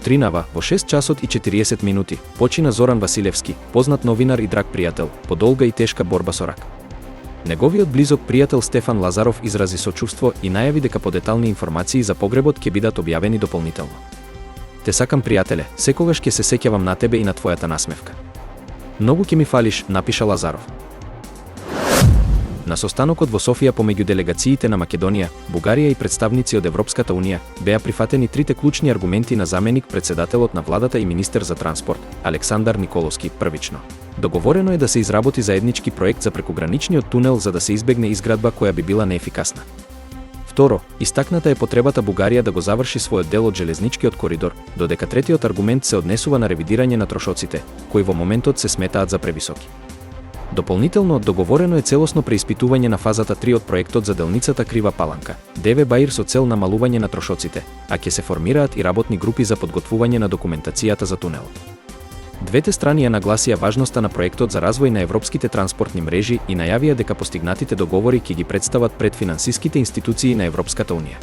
Утринава, во 6 часот и 40 минути, почина Зоран Василевски, познат новинар и драг пријател, по долга и тешка борба со рак. Неговиот близок пријател Стефан Лазаров изрази сочувство и најави дека подетални информации за погребот ќе бидат објавени дополнително. Те сакам, пријателе, секогаш ќе се сеќавам на тебе и на твојата насмевка. Многу ќе ми фалиш, напиша Лазаров. На состанокот во Софија помеѓу делегациите на Македонија, Бугарија и представници од Европската унија, беа прифатени трите клучни аргументи на заменик председателот на владата и министер за транспорт, Александар Николовски, првично. Договорено е да се изработи заеднички проект за прекограничниот тунел за да се избегне изградба која би била неефикасна. Второ, истакната е потребата Бугарија да го заврши својот дел од железничкиот коридор, додека третиот аргумент се однесува на ревидирање на трошоците, кои во моментот се сметаат за превисоки. Дополнително договорено е целосно преиспитување на фазата 3 од проектот за делницата Крива Паланка, Деве Баир со цел намалување на трошоците, а ќе се формираат и работни групи за подготвување на документацијата за тунелот. Двете страни ја нагласија важноста на проектот за развој на европските транспортни мрежи и најавија дека постигнатите договори ќе ги представат пред финансиските институции на Европската унија.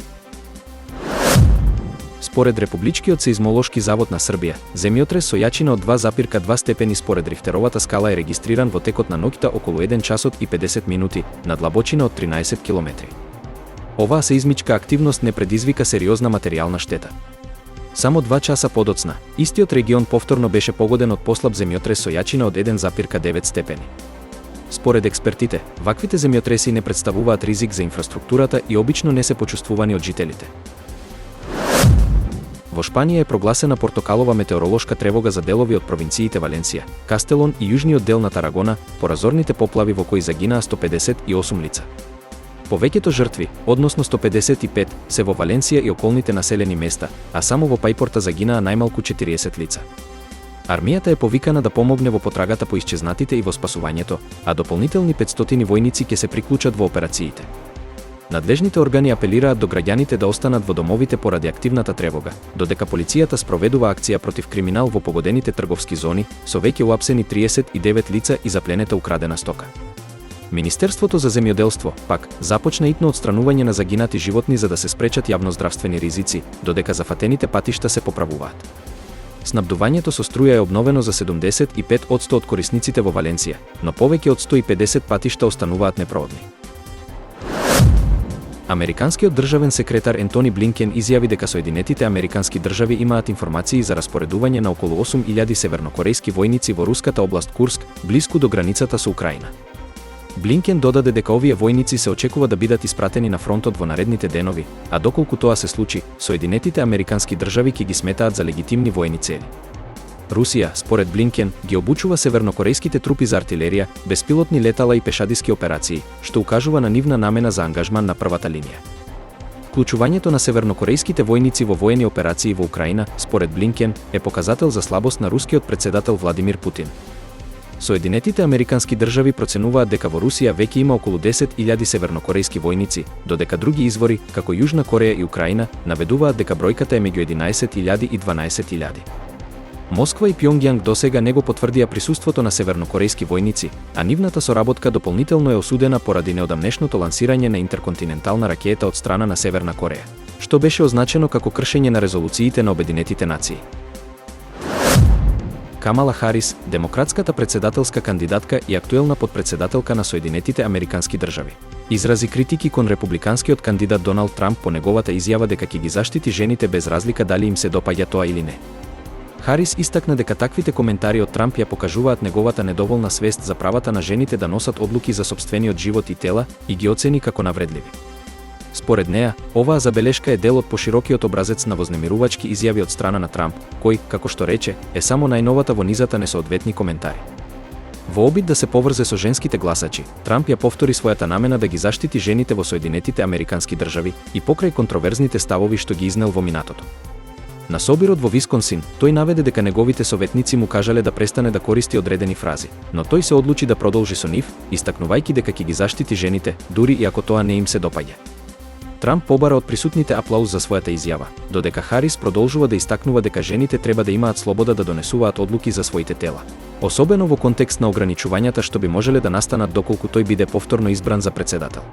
Според Републичкиот сеизмолошки завод на Србија, земјотрес со јачина од 2,2 степени според Рихтеровата скала е регистриран во текот на ноќта околу 1 часот и 50 минути, на длабочина од 13 километри. Оваа сеизмичка активност не предизвика сериозна материјална штета. Само 2 часа подоцна, истиот регион повторно беше погоден од послаб земјотрес со јачина од 1,9 степени. Според експертите, ваквите земјотреси не представуваат ризик за инфраструктурата и обично не се почувствувани од жителите. Во Шпанија е прогласена портокалова метеоролошка тревога за делови од провинциите Валенсија, Кастелон и јужниот дел на Тарагона, по разорните поплави во кои загинаа 158 лица. Повеќето жртви, односно 155, се во Валенсија и околните населени места, а само во Пајпорта загинаа најмалку 40 лица. Армијата е повикана да помогне во потрагата по исчезнатите и во спасувањето, а дополнителни 500 војници ќе се приклучат во операциите. Надлежните органи апелираат до граѓаните да останат во домовите поради активната тревога, додека полицијата спроведува акција против криминал во погодените трговски зони, со веќе уапсени 39 лица и запленета украдена стока. Министерството за земјоделство, пак, започна итно отстранување на загинати животни за да се спречат јавноздравствени ризици, додека зафатените патишта се поправуваат. Снабдувањето со струја е обновено за 75% од корисниците во Валенсија, но повеќе од 150 патишта остануваат непроводни. Американскиот државен секретар Ентони Блинкен изјави дека Соединетите Американски држави имаат информации за распоредување на околу 8000 севернокорејски војници во руската област Курск, блиску до границата со Украина. Блинкен додаде дека овие војници се очекува да бидат испратени на фронтот во наредните денови, а доколку тоа се случи, Соединетите Американски држави ќе ги сметаат за легитимни војни цели. Русија, според Блинкен, ги обучува севернокорејските трупи за артилерија, беспилотни летала и пешадиски операции, што укажува на нивна намена за ангажман на првата линија. Вклучувањето на севернокорејските војници во воени операции во Украина, според Блинкен, е показател за слабост на рускиот председател Владимир Путин. Соединетите Американски држави проценуваат дека во Русија веќе има околу 10.000 севернокорејски војници, додека други извори, како Јужна Кореја и Украина, наведуваат дека бројката е меѓу 11.000 и 12.000. Москва и Пјонгјанг досега не го потврдија присуството на севернокорејски војници, а нивната соработка дополнително е осудена поради неодамнешното лансирање на интерконтинентална ракета од страна на Северна Кореја, што беше означено како кршење на резолуциите на Обединетите нации. Камала Харис, демократската председателска кандидатка и актуелна подпредседателка на Соединетите Американски држави, изрази критики кон републиканскиот кандидат Доналд Трамп по неговата изјава дека ќе ги заштити жените без разлика дали им се допаѓа тоа или не. Харис истакна дека таквите коментари од Трамп ја покажуваат неговата недоволна свест за правата на жените да носат одлуки за сопствениот живот и тела и ги оцени како навредливи. Според неа, оваа забелешка е дел од поширокиот образец на вознемирувачки изјави од страна на Трамп, кој, како што рече, е само најновата во низата несоодветни коментари. Во обид да се поврзе со женските гласачи, Трамп ја повтори својата намена да ги заштити жените во Соединетите Американски држави и покрај контроверзните ставови што ги изнел во минатото. На собирот во Висконсин, тој наведе дека неговите советници му кажале да престане да користи одредени фрази, но тој се одлучи да продолжи со нив, истакнувајќи дека ќе ги заштити жените, дури и ако тоа не им се допаѓа. Трамп побара од присутните аплауз за својата изјава, додека Харис продолжува да истакнува дека жените треба да имаат слобода да донесуваат одлуки за своите тела, особено во контекст на ограничувањата што би можеле да настанат доколку тој биде повторно избран за председател.